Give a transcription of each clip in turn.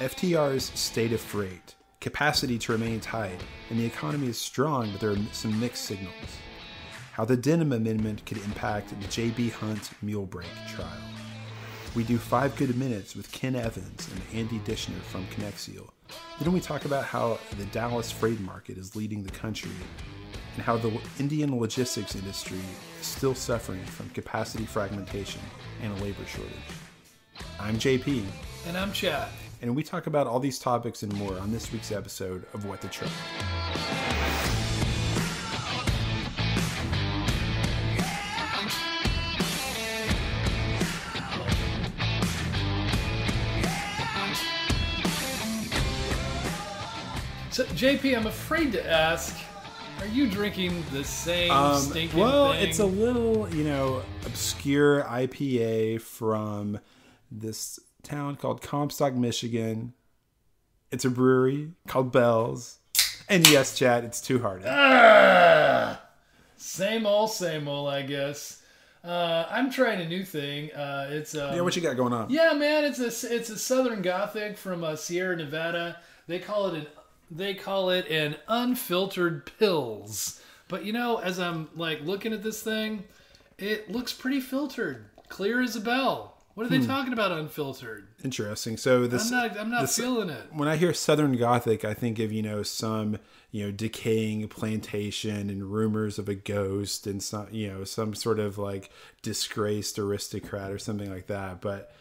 FTR's state of freight, capacity to remain tight, and the economy is strong, but there are some mixed signals. How the Denham Amendment could impact the J.B. Hunt mule brake trial. We do 5 Good Minutes with Ken Evans and Andy Dishner from Konexial. Then we talk about how the Dallas freight market is leading the country and how the Indian logistics industry is still suffering from capacity fragmentation and a labor shortage. I'm JP. And I'm Chad. And we talk about all these topics and more on this week's episode of What the Truck. So, JP, I'm afraid to ask, are you drinking the same stinking thing? Well, it's a little, obscure IPA from this town called Comstock, Michigan. It's a brewery called Bell's. And yes, Chad, it's Two Hearted. Same old, I guess. I'm trying a new thing. What you got going on? Yeah, man, it's a Southern Gothic from Sierra Nevada. They call it an unfiltered pills. But as I'm looking at this thing, it looks pretty filtered, clear as a bell. What are they talking about unfiltered? Interesting. So I'm not feeling it. When I hear Southern Gothic, I think of some decaying plantation and rumors of a ghost and some sort of disgraced aristocrat or something like that. But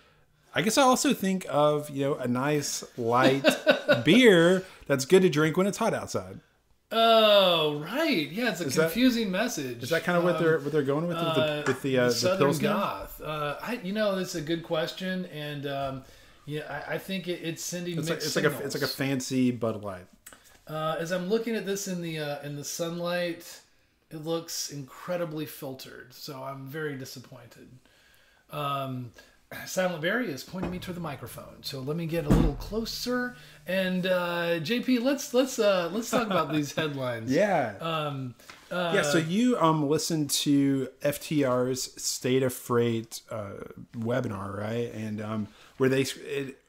I guess I also think of a nice light beer that's good to drink when it's hot outside. Oh, right. Yeah, it's a confusing message. Is that kind of what they're going with the Southern Pilsner? Goth? That's a good question, and I think it's sending mixed signals. It's like a fancy Bud Light. As I'm looking at this in the sunlight, it looks incredibly filtered. So I'm very disappointed. Silent Barry is pointing me to the microphone, so let me get a little closer. And JP, let's talk about these headlines. Yeah. So you listened to FTR's State of Freight webinar, right? And where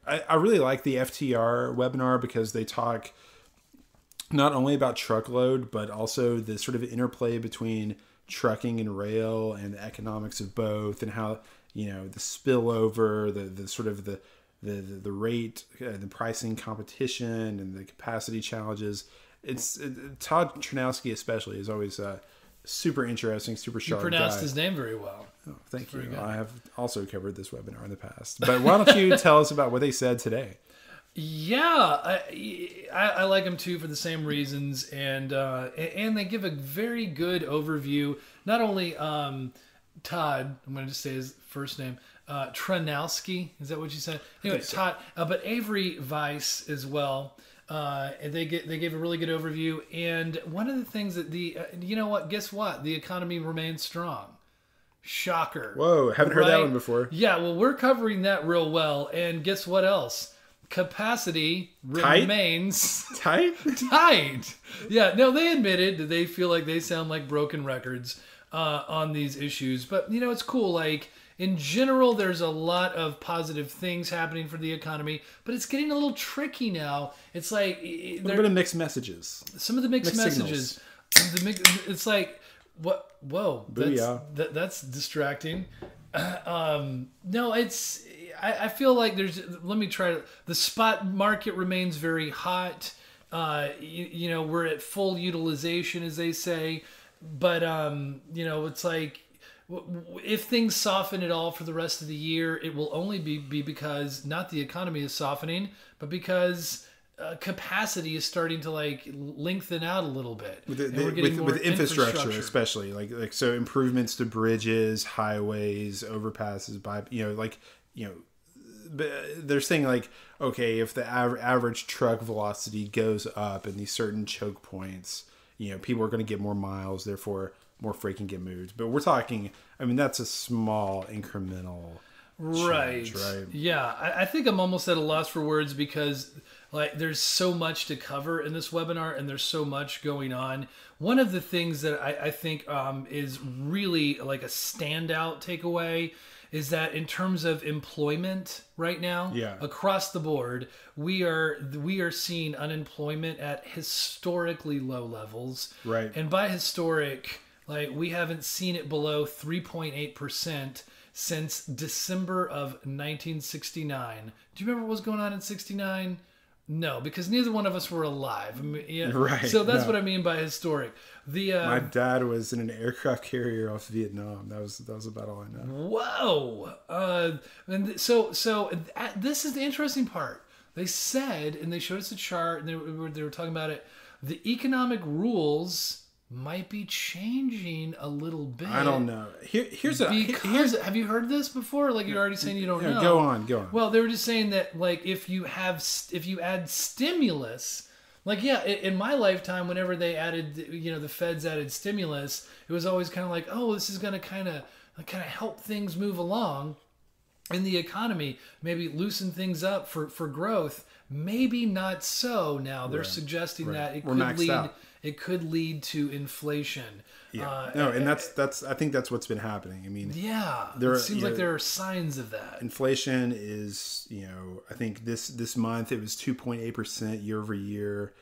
I really like the FTR webinar because they talk not only about truckload, but also the sort of interplay between trucking and rail and the economics of both, and how the spillover, the sort of the rate, the pricing competition, and the capacity challenges. Todd Chernowski especially is always super interesting, super sharp. You pronounced guy. his name very well. Oh, thank you. I have also covered this webinar in the past. But why don't you tell us about what they said today? Yeah, I like them too for the same reasons, and they give a very good overview. Not only Todd, I'm going to just say his first name, Chernowski, is that what you said? Anyway, so. Todd, but Avery Weiss as well. And they gave a really good overview. And one of the things that guess what? The economy remains strong. Shocker. Whoa, haven't heard that one before. Yeah, well, we're covering that real well. And guess what else? Capacity remains tight. Yeah, no, they admitted that they feel like they sound like broken records on these issues. But, it's cool. In general, there's a lot of positive things happening for the economy, but it's getting a little tricky now. It's like a little bit of mixed messages. Some of the mixed messages. It's like, what? Whoa, that's distracting. No, it's. I feel like there's. Let me try to. The spot market remains very hot. We're at full utilization, as they say, but it's like. If things soften at all for the rest of the year, it will only be because not the economy is softening, but because capacity is starting to lengthen out a little bit. With infrastructure, especially so improvements to bridges, highways, overpasses, they're saying okay, if the average truck velocity goes up in these certain choke points, people are going to get more miles, therefore more freight can get moved. But we're talking, that's a small incremental change, right? Yeah, I think I'm almost at a loss for words because there's so much to cover in this webinar and there's so much going on. One of the things that I think is really a standout takeaway is that in terms of employment right now, across the board, we are seeing unemployment at historically low levels. Right. And by historic, like, we haven't seen it below 3.8% since December of 1969. Do you remember what was going on in 69? No, because neither one of us were alive. I mean, right. So that's what I mean by historic. My dad was in an aircraft carrier off Vietnam. That was about all I know. Whoa! And so this is the interesting part. They said, and they showed us a chart, and they were talking about it. The economic rules might be changing a little bit. I don't know. Here's have you heard this before? Like, you're already saying you don't know. Go on. Well, they were just saying that, like, if you add stimulus, like, in my lifetime, whenever they added, the feds added stimulus, it was always kind of like, oh, this is going to kind of help things move along in the economy, maybe loosen things up for growth. Maybe not so now. They're suggesting that it could lead to inflation. Yeah. And that's I think that's what's been happening. I mean, it seems like there are signs of that. Inflation is, I think this month it was 2.8% year over year.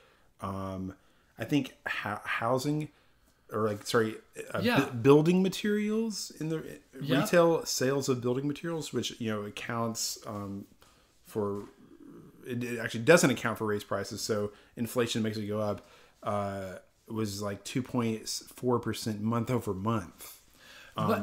I think housing, or building materials in the retail sales of building materials, which accounts for. It actually doesn't account for raised prices, so inflation makes it go up. Was like 2.4% month over month.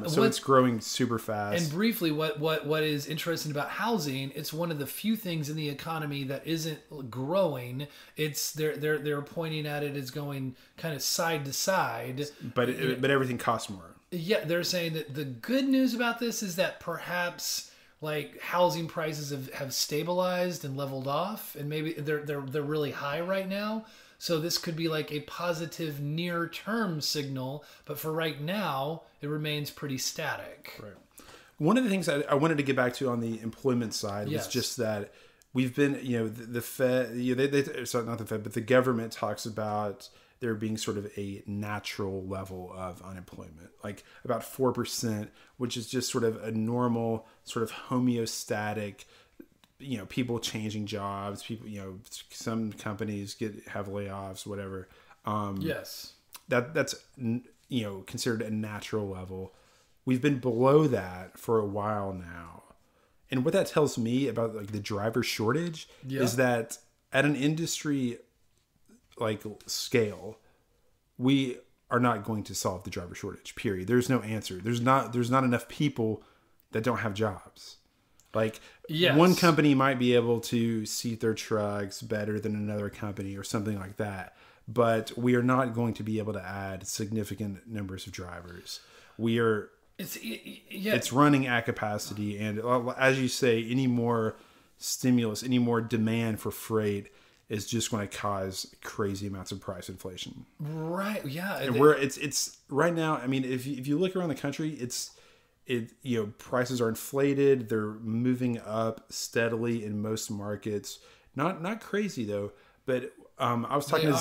So it's growing super fast. And briefly, what is interesting about housing? It's one of the few things in the economy that isn't growing. It's they're pointing at it as going kind of side to side. But everything costs more. Yeah, they're saying that the good news about this is that perhaps, like, housing prices have stabilized and leveled off, and maybe they're really high right now. So this could be like a positive near-term signal, but for right now, it remains pretty static. Right. One of the things I wanted to get back to on the employment side was just that we've been, the Fed, not the Fed, but the government talks about there being sort of a natural level of unemployment, like about 4%, which is just sort of a normal sort of homeostatic, people changing jobs, people, some companies have layoffs, whatever. That's considered a natural level. We've been below that for a while now. And what that tells me about, like, the driver shortage is that at an industry like scale, we are not going to solve the driver shortage, period. There's no answer. There's not enough people that don't have jobs. Like, one company might be able to seat their trucks better than another company or something like that. But we are not going to be able to add significant numbers of drivers. It's running at capacity. And as you say, any more stimulus, any more demand for freight is just going to cause crazy amounts of price inflation. Right. Yeah. And it's right now, I mean, if you look around the country, prices are inflated. They're moving up steadily in most markets. Not crazy though, but I was talking to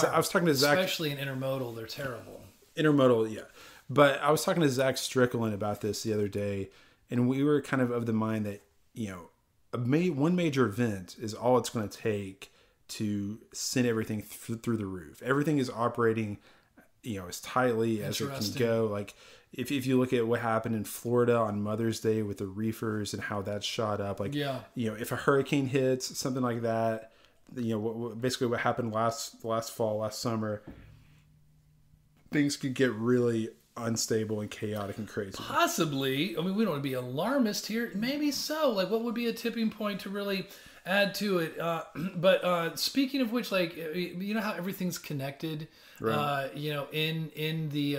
Zach, especially in intermodal. They're terrible. Intermodal, yeah. But I was talking to Zach Strickland about this the other day, and we were kind of the mind that one major event is all it's going to take to send everything through the roof. Everything is operating, as tightly as it can go. Like, if you look at what happened in Florida on Mother's Day with the reefers and how that shot up, like, if a hurricane hits, something like that, basically what happened last fall, last summer, things could get really unstable and chaotic and crazy. Possibly. I mean, we don't want to be alarmist here. Maybe so. Like, what would be a tipping point to really add to it? But speaking of which, like, how everything's connected, right. In the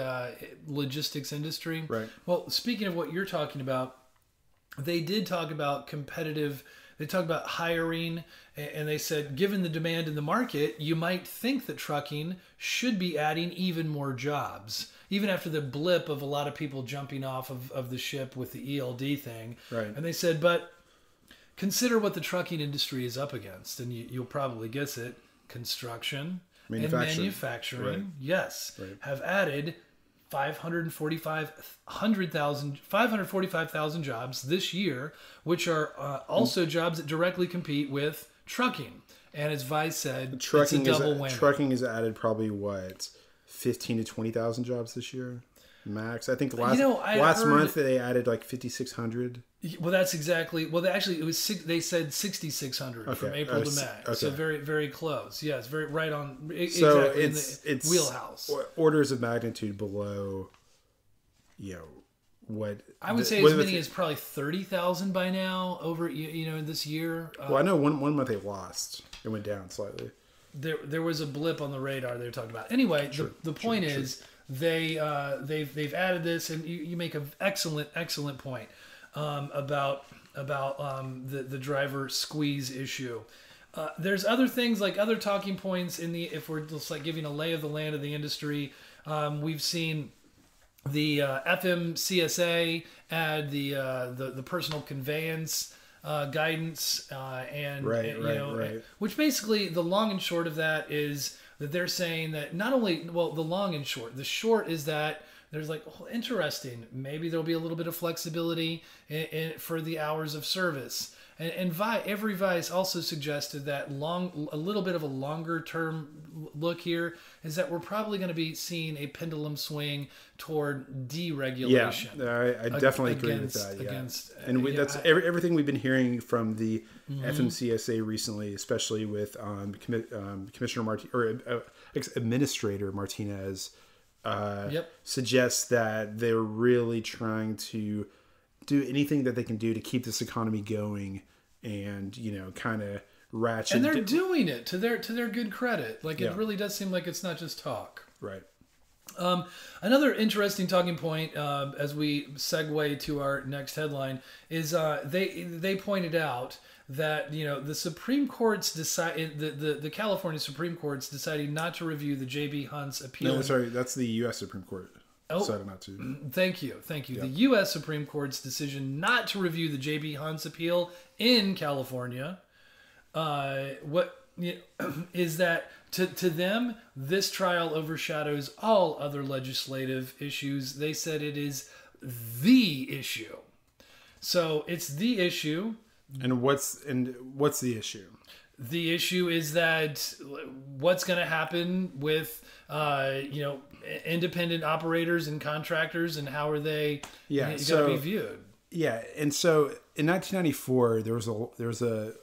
logistics industry. Right. Well, speaking of what you're talking about, they did talk about they talk about hiring, and they said, given the demand in the market, you might think that trucking should be adding even more jobs, even after the blip of a lot of people jumping off of the ship with the ELD thing. Right. And they said, but consider what the trucking industry is up against, and you'll probably guess it: construction and manufacturing. Right. Yes, right. Have added 545,000 jobs this year, which are also jobs that directly compete with trucking. And as Vice said, trucking it's a double whammy. Trucking has added probably 15 to 20,000 jobs this year, max. I think last month they added like 5,600. Well, that's exactly. Well, actually, it was. They said 6,600 from April to May. Okay. So very, very close. Yeah, it's very right on. So exactly it's wheelhouse. Orders of magnitude below. What I would say as many as probably 30,000 by now over this year. Well, I know one month they lost. It went down slightly. There was a blip on the radar they were talking about. Anyway, the point is they've added this, and you make an excellent point about the driver squeeze issue. There's other things like other talking points if we're just like giving a lay of the land of the industry. We've seen the FMCSA add the personal conveyance guidance which basically the long and short of that is that they're saying that not only the long and short, the short is that there's like, interesting, maybe there'll be a little bit of flexibility for the hours of service. And every Vice also suggested that a little bit of a longer term look here is that we're probably going to be seeing a pendulum swing toward deregulation. Yeah, I definitely agree with that. Yeah. That's everything we've been hearing from the FMCSA recently, especially with Commissioner Administrator Martinez, suggests that they're really trying to do anything that they can do to keep this economy going, and kind of ratchet. And they're doing it to their good credit. Like it really does seem like it's not just talk. Right. Another interesting talking point as we segue to our next headline is they pointed out that the Supreme Court's the California Supreme Court's deciding not to review the J.B. Hunt's appeal. No, sorry, that's the U.S. Supreme Court. Decided not to. Thank you. Yeah. The U.S. Supreme Court's decision not to review the J.B. Hunt's appeal in California. Is that to them, this trial overshadows all other legislative issues. They said it is the issue. So it's the issue. And what's the issue? The issue is that what's going to happen with independent operators and contractors, and how are they going to be viewed? Yeah, and so in 1994 there was a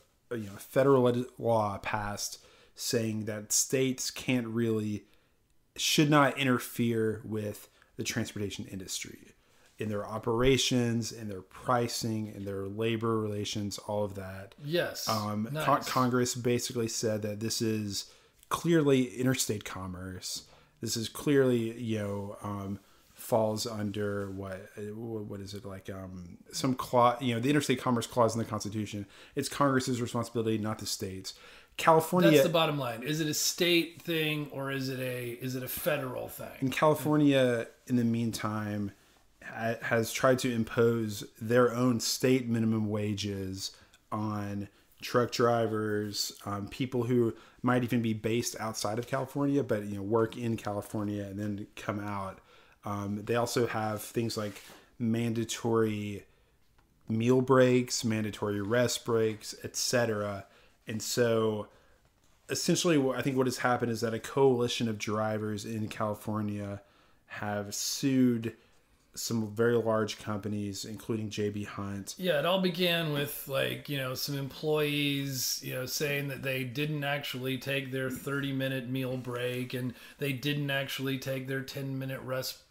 federal law passed saying that states should not interfere with the transportation industry in their operations, in their pricing, in their labor relations, all of that. Yes. Nice. Congress basically said that this is clearly interstate commerce. This is clearly, falls under what is it, like some clause, the interstate commerce clause in the Constitution. It's Congress's responsibility, not the states. California. That's the bottom line. Is it a state thing or is it a federal thing? And California, in the meantime, has tried to impose their own state minimum wages on truck drivers, people who might even be based outside of California, but work in California and then come out. They also have things like mandatory meal breaks, mandatory rest breaks, etc. And so essentially I think what has happened is that a coalition of drivers in California have sued some very large companies, including J.B. Hunt. Yeah, it all began with some employees, saying that they didn't actually take their 30-minute meal break, and they didn't actually take their 10-minute rest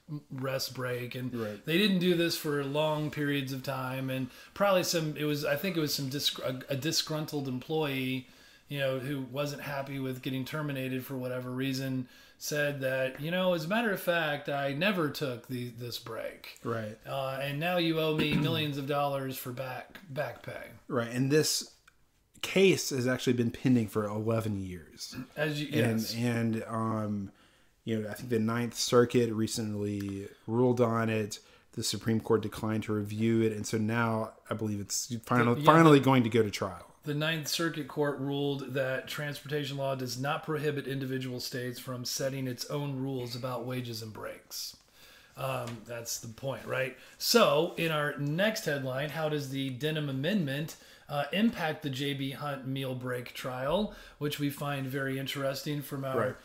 break, and they didn't do this for long periods of time, and probably a disgruntled employee, who wasn't happy with getting terminated for whatever reason, said that, as a matter of fact, I never took this break. Right. And now you owe me millions of dollars for back pay. Right. And this case has actually been pending for 11 years. Yes. And I think the Ninth Circuit recently ruled on it. The Supreme Court declined to review it. And so now I believe it's finally going to go to trial. The Ninth Circuit Court ruled that transportation law does not prohibit individual states from setting its own rules about wages and breaks. That's the point, right? So in our next headline, how does the Denham Amendment impact the J.B. Hunt meal break trial, which we find very interesting from our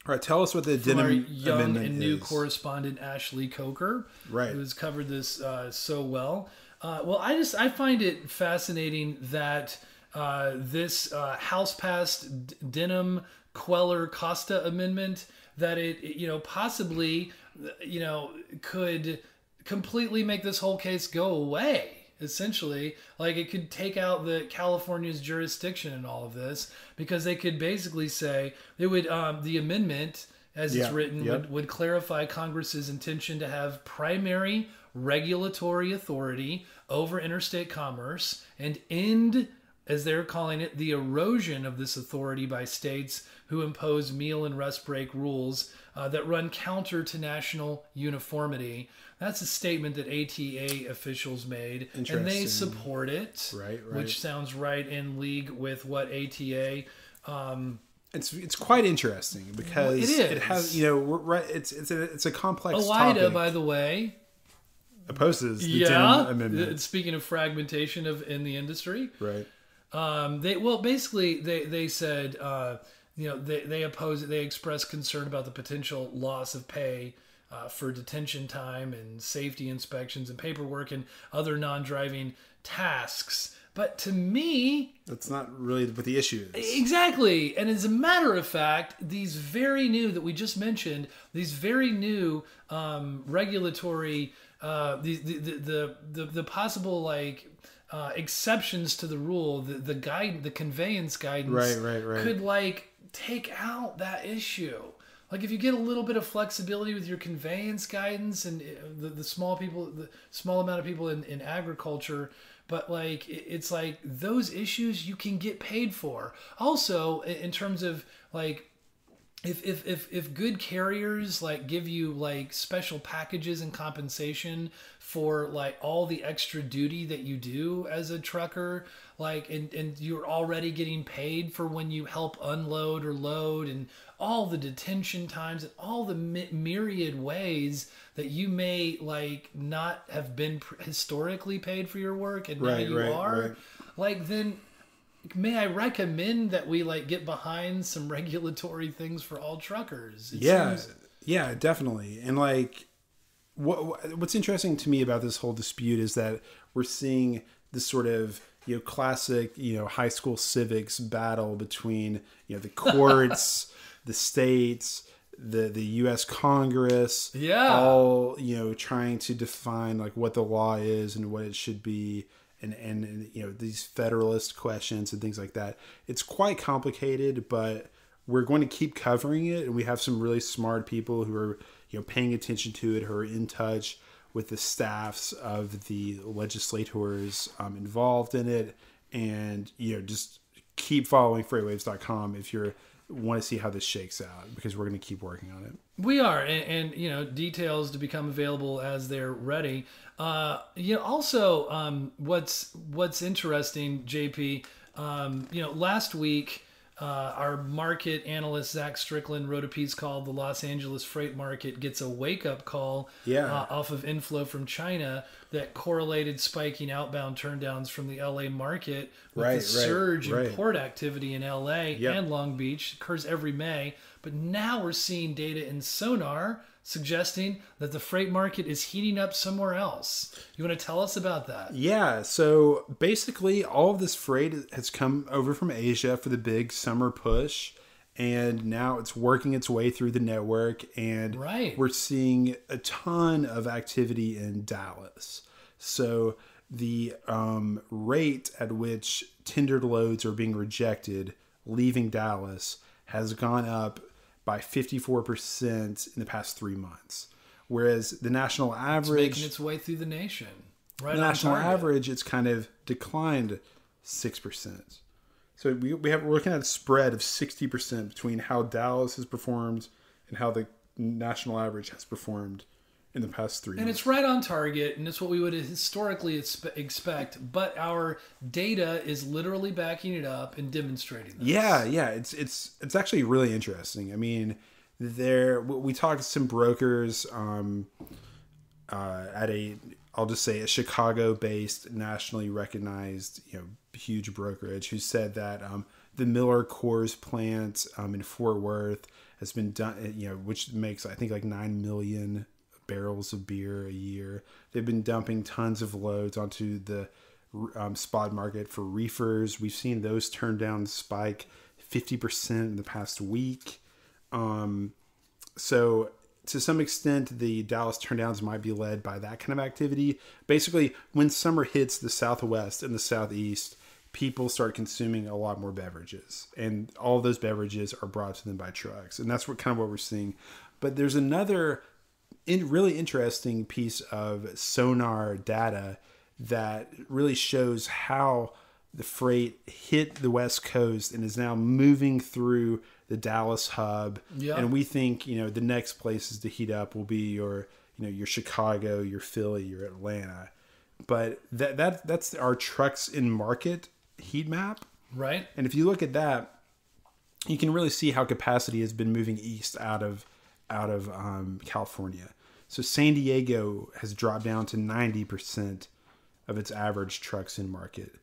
right. Tell us what the Denham young Amendment and new is. correspondent Ashley Coker, right, who's covered this so well. Well, I find it fascinating that this House passed Denham Queller Costa Amendment, that it possibly could completely make this whole case go away. Essentially, like it could take out the California's jurisdiction in all of this, because they could basically say they would the amendment as it's written would clarify Congress's intention to have primary regulatory authority over interstate commerce and end, as they're calling it, the erosion of this authority by states who impose meal and rest break rules that run counter to national uniformity. That's a statement that ATA officials made, and they support it, right. Which sounds right in league with what ATA. It's quite interesting because it has it's a complex OIDA, topic. By the way, opposes the Denham Amendment. Speaking of fragmentation in the industry, right? They said they oppose it. They expressed concern about the potential loss of pay for detention time and safety inspections and paperwork and other non-driving tasks. But to me, that's not really what the issue is. Exactly. And as a matter of fact, these very new that we just mentioned, these very new regulatory, the possible exceptions to the rule, the conveyance guidance, could take out that issue. Like if you get a little bit of flexibility with your conveyance guidance and the small amount of people in agriculture, but it's like those issues you can get paid for. Also, in terms of if good carriers give you special packages and compensation for all the extra duty that you do as a trucker, and you're already getting paid for when you help unload or load, and all the detention times and all the myriad ways that you may not have been historically paid for your work, and now you are, then may I recommend that we get behind some regulatory things for all truckers? Yeah, definitely. And what's interesting to me about this whole dispute is that we're seeing this sort of classic high school civics battle between the courts, the states, the U.S. Congress, all trying to define what the law is and what it should be. And these federalist questions and things like that. It's quite complicated, but we're going to keep covering it, and we have some really smart people who are paying attention to it, who are in touch with the staffs of the legislators involved in it, and just keep following FreightWaves.com if you want to see how this shakes out, because we're going to keep working on it. We are, and details to become available as they're ready. Also, what's interesting, JP, last week, our market analyst Zach Strickland wrote a piece called "The Los Angeles Freight Market Gets a Wake-Up Call" off of inflow from China that correlated spiking outbound turndowns from the LA market with the surge in port activity in LA and Long Beach. Occurs every May, but now we're seeing data in Sonar suggesting that the freight market is heating up somewhere else. You want to tell us about that? Yeah, so basically all of this freight has come over from Asia for the big summer push, and now it's working its way through the network, and we're seeing a ton of activity in Dallas. So the rate at which tendered loads are being rejected leaving Dallas has gone up by 54% in the past 3 months. Whereas the national average... It's making its way through the nation. The national average, it's kind of declined 6%. So we're looking at a spread of 60% between how Dallas has performed and how the national average has performed in the past 3 months. And it's right on target, and it's what we would historically expect, but our data is literally backing it up and demonstrating this. Yeah, it's actually really interesting. I mean, we talked to some brokers at I'll just say a Chicago-based, nationally recognized, huge brokerage, who said that the Miller Coors plant in Fort Worth has been done, which makes, I think, like 9 million barrels of beer a year. They've been dumping tons of loads onto the spot market for reefers. We've seen those turn down spike 50% in the past week. So to some extent, the Dallas turndowns might be led by that kind of activity. Basically, when summer hits the Southwest and the Southeast, people start consuming a lot more beverages, and all of those beverages are brought to them by trucks, and that's what we're seeing. But there's another really interesting piece of sonar data that really shows how the freight hit the West Coast and is now moving through the Dallas hub. Yep. And we think, the next places to heat up will be your Chicago, your Philly, your Atlanta. But that's our trucks in market heat map. Right. And if you look at that, you can really see how capacity has been moving east out of California. So San Diego has dropped down to 90% of its average trucks in market.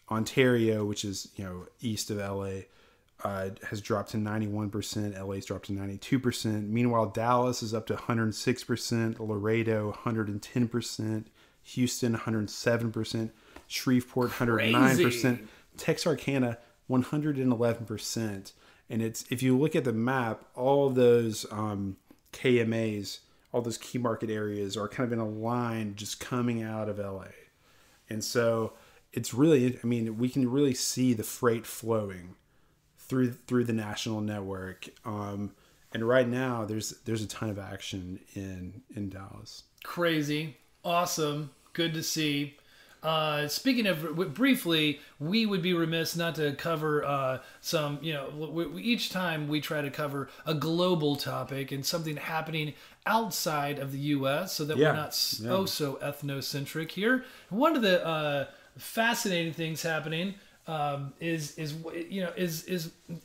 Ontario, which is east of LA, has dropped to 91%. LA's dropped to 92%. Meanwhile, Dallas is up to 106%. Laredo 110%. Houston 107%. Shreveport 109%. Texarkana 111%. And if you look at the map, all of those KMAs, all those key market areas are kind of in a line just coming out of LA. And so it's really, we can really see the freight flowing through the national network. And right now there's a ton of action in Dallas. Crazy. Awesome. Good to see. Speaking of, briefly, we would be remiss not to cover some, each time we try to cover a global topic and something happening outside of the U.S. so that we're not so ethnocentric here. One of the fascinating things happening is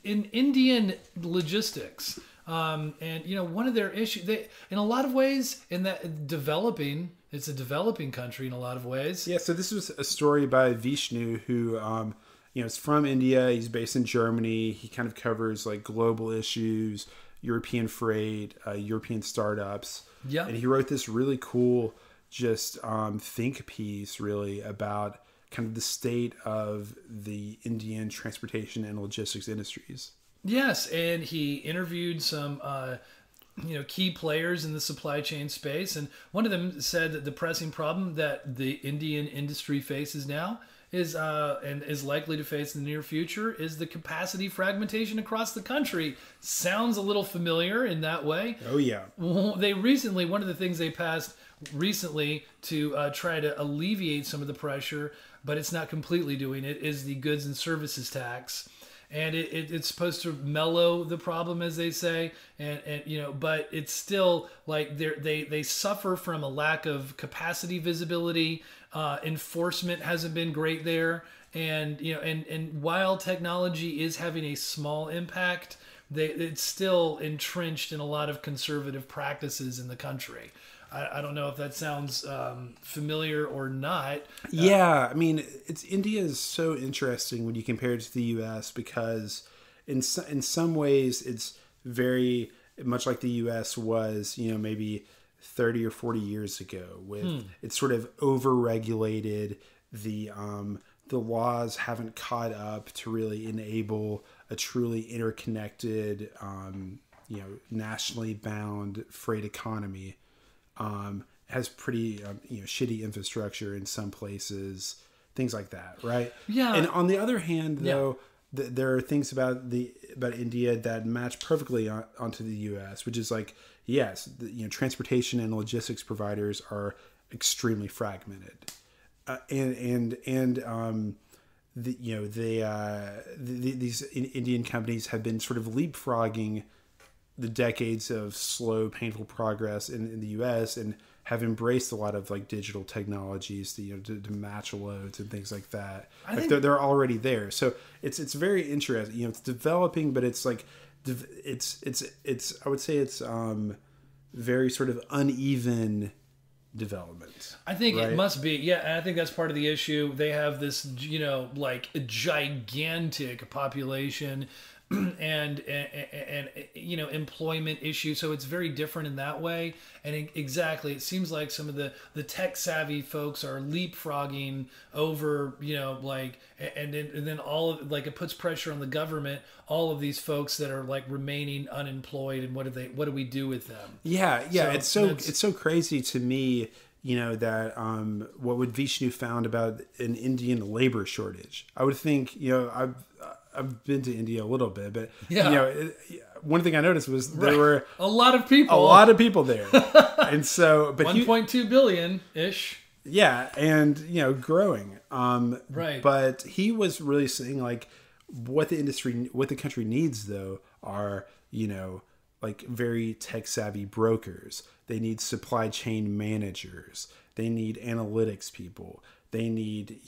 in Indian logistics. And one of their issues, in a lot of ways, in that it's a developing country in a lot of ways. Yeah. So this was a story by Vishnu, who is from India. He's based in Germany. He kind of covers like global issues, European freight, European startups. Yeah. And he wrote this really cool think piece really about kind of the state of the Indian transportation and logistics industries. Yes, and he interviewed some key players in the supply chain space, and one of them said that the pressing problem that the Indian industry faces now is and is likely to face in the near future is the capacity fragmentation across the country. Sounds a little familiar in that way. Oh yeah. One of the things they passed recently to try to alleviate some of the pressure, but it's not completely doing it, is the goods and services tax. And it's supposed to mellow the problem, as they say, but it's still like they suffer from a lack of capacity visibility. Enforcement hasn't been great there, and while technology is having a small impact, it's still entrenched in a lot of conservative practices in the country. I don't know if that sounds familiar or not. Yeah, India is so interesting when you compare it to the U.S. because in some ways it's very much like the U.S. was, maybe 30 or 40 years ago. With it's sort of overregulated. The laws haven't caught up to really enable a truly interconnected, nationally bound freight economy. Has pretty shitty infrastructure in some places, things like that, right? Yeah. And on the other hand, though, there are things about India that match perfectly onto the U.S., which is like, yes, transportation and logistics providers are extremely fragmented, these Indian companies have been sort of leapfrogging the decades of slow, painful progress in the U.S. and have embraced a lot of like digital technologies to match loads and things like that. They're already there, so it's very interesting. It's developing, but it's like I would say it's very sort of uneven development. I think it must be, yeah, and I think that's part of the issue. They have this, like a gigantic population and employment issue, so it's very different in that way. And exactly, it seems like some of the tech savvy folks are leapfrogging over, and then all of, like, it puts pressure on the government, all of these folks that are like remaining unemployed, and what do we do with them? It's so crazy to me, that what would Vishnu found about an Indian labor shortage. I would think, I've been to India a little bit, but one thing I noticed was there were a lot of people there, and so 1.2 billion ish. Yeah, and growing. Right. But he was really saying like what the country needs though are like very tech savvy brokers. They need supply chain managers. They need analytics people. They need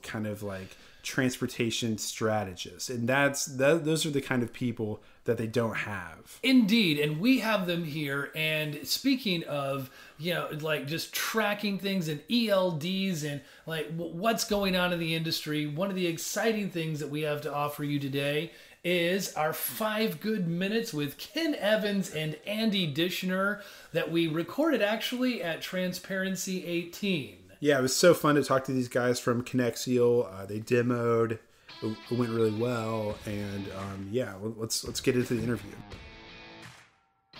kind of like transportation strategists, and those are the kind of people that they don't have. Indeed, and we have them here. And speaking of like just tracking things and ELDs and like what's going on in the industry, one of the exciting things that we have to offer you today is our 5 Good Minutes with Ken Evans and Andy Dishner that we recorded actually at Transparency 18. Yeah, it was so fun to talk to these guys from Konexial. They demoed. It went really well. And let's get into the interview.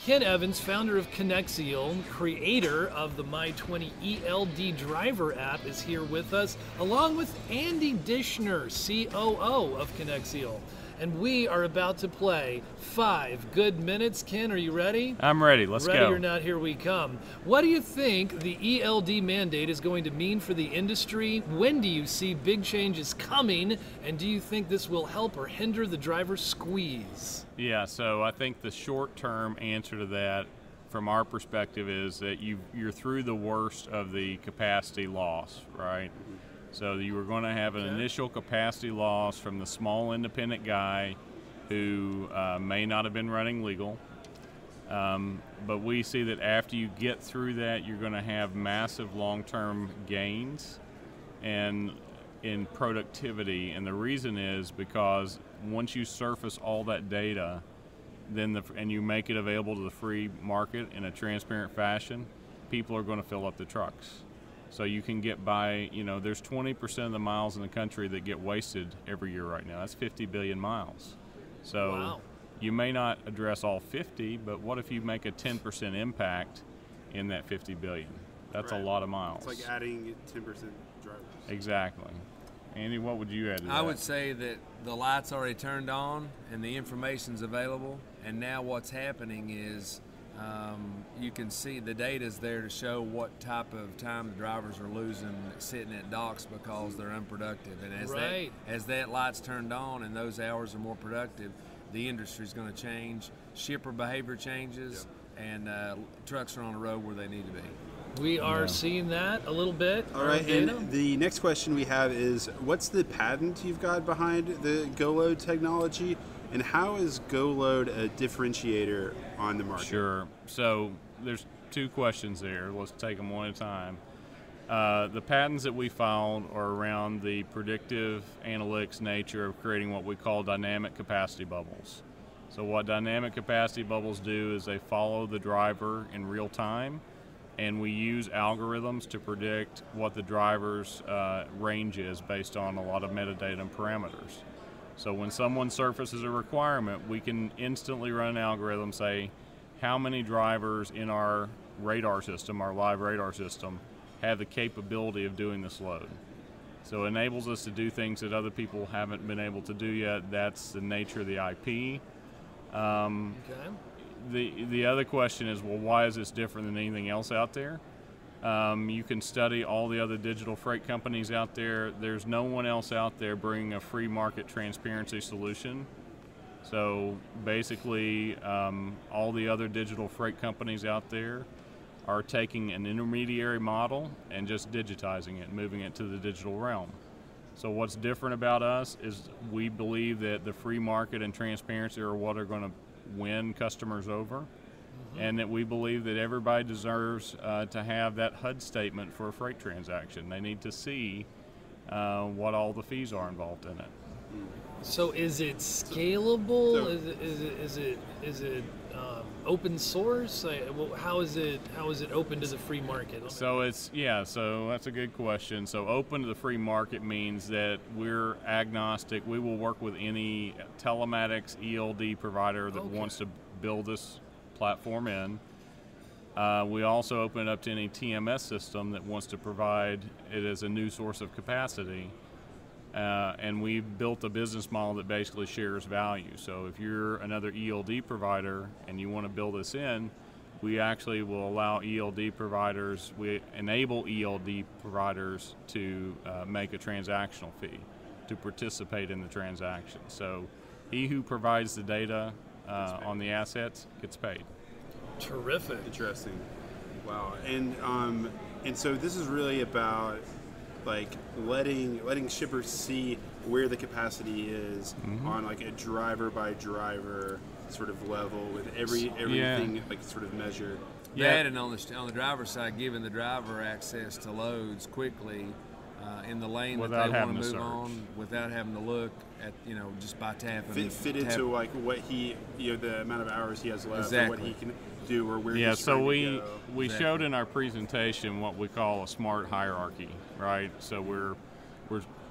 Ken Evans, founder of Konexial, creator of the My20 ELD driver app, is here with us, along with Andy Dishner, COO of Konexial. And we are about to play 5 Good Minutes. Ken, are you ready? I'm ready. Let's go. Ready or not, here we come. What do you think the ELD mandate is going to mean for the industry? When do you see big changes coming? And do you think this will help or hinder the driver squeeze? Yeah, so I think the short-term answer to that from our perspective is that you're through the worst of the capacity loss, right? So you were going to have an initial capacity loss from the small independent guy who may not have been running legal. But we see that after you get through that, you're going to have massive long-term gains and in productivity. And the reason is because once you surface all that data, and you make it available to the free market in a transparent fashion, people are going to fill up the trucks. So you can get by, there's 20% of the miles in the country that get wasted every year right now. That's 50 billion miles. So you may not address all 50, but what if you make a 10% impact in that 50 billion? That's a lot of miles. It's like adding 10% drivers. Exactly. Andy, what would you add to that? I would say that the light's already turned on and the information's available, and now what's happening is you can see the data's there to show what type of time the drivers are losing sitting at docks because they're unproductive. And as that light's turned on and those hours are more productive, the industry's going to change. Shipper behavior changes, and trucks are on the road where they need to be. We are seeing that a little bit. All right, and the next question we have is, what's the patent you've got behind the GoLoad technology? And how is GoLoad a differentiator on the market? Sure. So there's 2 questions there. Let's take them one at a time. The patents that we filed are around the predictive analytics nature of creating what we call dynamic capacity bubbles. So what dynamic capacity bubbles do is they follow the driver in real time, and we use algorithms to predict what the driver's range is based on a lot of metadata and parameters. So when someone surfaces a requirement, we can instantly run an algorithm, say, how many drivers in our radar system, our live radar system, have the capability of doing this load. So it enables us to do things that other people haven't been able to do yet. That's the nature of the IP. The other question is, well, why is this different than anything else out there? You can study all the other digital freight companies out there. There's no one else out there bringing a free market transparency solution. So basically, all the other digital freight companies out there are taking an intermediary model and just digitizing it, moving it to the digital realm. So what's different about us is we believe that the free market and transparency are what are going to win customers over, and that we believe that everybody deserves to have that HUD statement for a freight transaction. They need to see what all the fees are involved in it. So is it scalable? Is it open source? How is it open to the free market? So so that's a good question. So open to the free market means that we're agnostic. We will work with any telematics ELD provider that wants to build this platform in. We also open it up to any TMS system that wants to provide it as a new source of capacity. And we built a business model that basically shares value. So if you're another ELD provider and you want to build this in, we actually will allow ELD providers, we enable ELD providers to make a transactional fee to participate in the transaction. So he who provides the data on the assets gets paid. Terrific. Interesting. Wow. And so this is really about like letting shippers see where the capacity is on like a driver by driver sort of level with everything like sort of measured. That and on the driver's side, giving the driver access to loads quickly in the lane that they want to move on without having to look at, just by tapping. Fit into like what he, the amount of hours he has left, or what he can do, or where he's so trying to go. we showed in our presentation what we call a smart hierarchy, right? So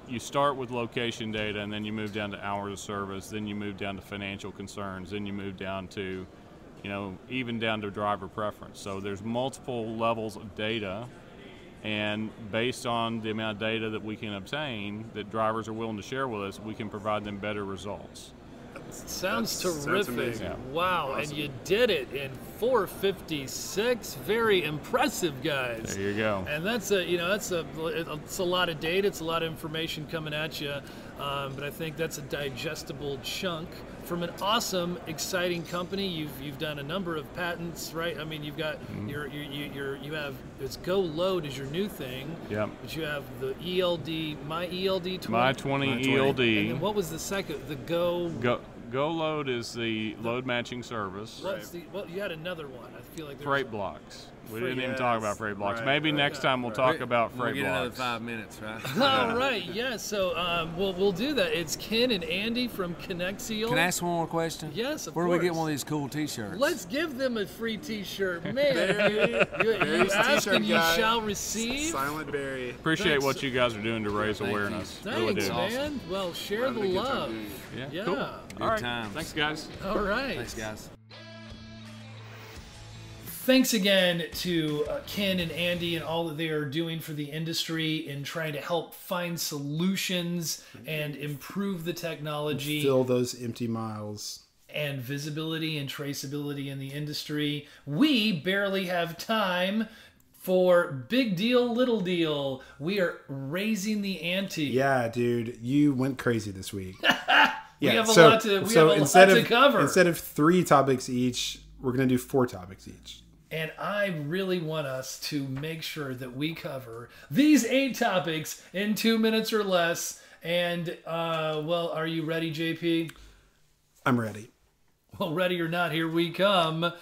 you start with location data, and then you move down to hours of service, then you move down to financial concerns, then you move down to, even down to driver preference. So there's multiple levels of data, and based on the amount of data that we can obtain that drivers are willing to share with us, we can provide them better results. Sounds terrific. Sounds wow, awesome. And you did it in 4:56. Very impressive, guys. There you go. And that's it's a lot of data, it's a lot of information coming at you, but I think that's a digestible chunk from an awesome, exciting company. You've done a number of patents, right? I mean, you've got you have it's Go Load is your new thing. Yep. But you have the ELD, My ELD 20. My 20 ELD. And then what was the second? The Go Load is the load matching service. You had another one. I feel like Freight blocks. We didn't even talk about freight blocks. Maybe next time we'll talk about freight We'll get another blocks. 5 minutes, right? All right, yeah. So we'll do that. It's Ken and Andy from Conexial. Can I ask one more question? Yes, of Where course. do we get one of these cool T-shirts? Let's give them a free T-shirt, man. you ask and you shall receive. Silent Barry. Appreciate what you guys are doing to raise awareness. Really Thanks, do. man. Well, share the love. Yeah. Cool. Good All right. times. Thanks, guys. All right. Thanks, guys. Thanks again to Ken and Andy and all that they are doing for the industry in trying to help find solutions and improve the technology. Fill those empty miles. And visibility and traceability in the industry. We barely have time for big deal, little deal. We are raising the ante. Yeah, dude, you went crazy this week. We have a lot to cover. Instead of 3 topics each, we're going to do 4 topics each. And I really want us to make sure that we cover these 8 topics in 2 minutes or less. And, are you ready, JP? I'm ready. Well, ready or not, here we come.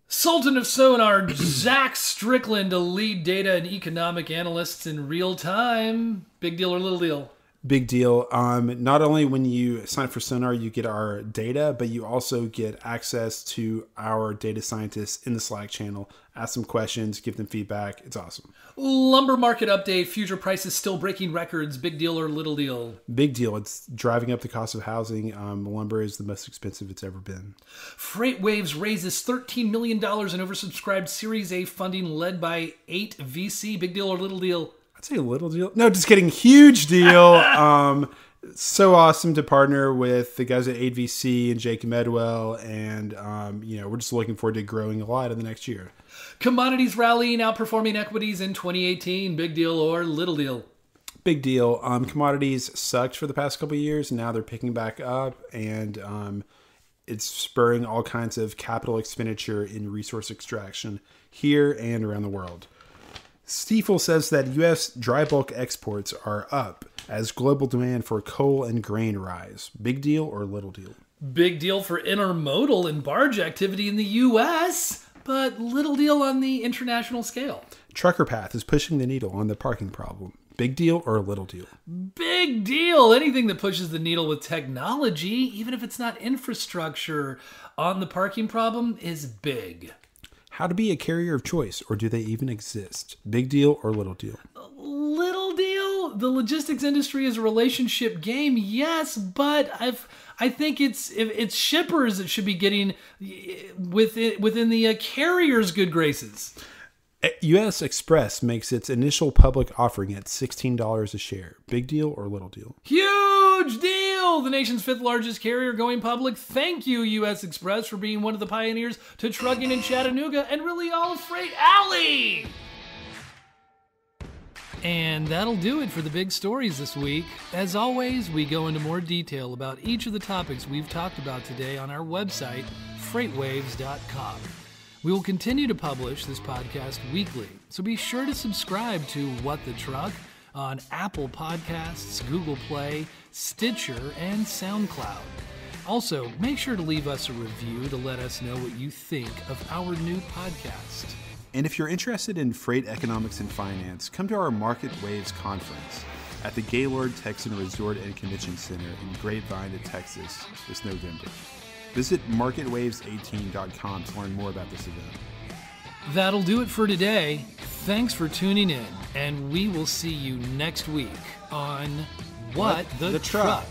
Sultan of SONAR, Zach Strickland to lead data and economic analysts in real time. Big deal or little deal? Big deal. Not only when you sign up for Sonar, you get our data, but you also get access to our data scientists in the Slack channel. Ask them questions, give them feedback. It's awesome. Lumber market update. Future prices still breaking records. Big deal or little deal? Big deal. It's driving up the cost of housing. Lumber is the most expensive it's ever been. FreightWaves raises $13 million in oversubscribed Series A funding led by 8 VC. Big deal or little deal? I'd say a little deal. No, just kidding. Huge deal. So awesome to partner with the guys at 8VC and Jake Medwell. And, we're just looking forward to growing a lot in the next year. Commodities rallying, outperforming equities in 2018. Big deal or little deal? Big deal. Commodities sucked for the past couple of years. Now they're picking back up, and it's spurring all kinds of capital expenditure in resource extraction here and around the world. Stifel says that U.S. dry bulk exports are up as global demand for coal and grain rise. Big deal or little deal? Big deal for intermodal and barge activity in the U.S., but little deal on the international scale. Trucker path is pushing the needle on the parking problem. Big deal or little deal? Big deal. Anything that pushes the needle with technology, even if it's not infrastructure on the parking problem, is big. How to be a carrier of choice, or do they even exist? Big deal or little deal? Little deal. The logistics industry is a relationship game, yes, but I think it's shippers that should be getting within the carrier's good graces. U.S. Express makes its initial public offering at $16 a share. Big deal or little deal? Huge deal! The nation's 5th largest carrier going public. Thank you, U.S. Express, for being one of the pioneers to trucking in Chattanooga and really all of Freight Alley! And that'll do it for the big stories this week. As always, we go into more detail about each of the topics we've talked about today on our website, FreightWaves.com. We will continue to publish this podcast weekly, so be sure to subscribe to What the Truck on Apple Podcasts, Google Play, Stitcher, and SoundCloud. Also, make sure to leave us a review to let us know what you think of our new podcast. And if you're interested in freight economics and finance, come to our MarketWaves conference at the Gaylord Texan Resort and Convention Center in Grapevine, Texas this November. Visit marketwaves18.com to learn more about this event. That'll do it for today. Thanks for tuning in, and we will see you next week on What the Truck.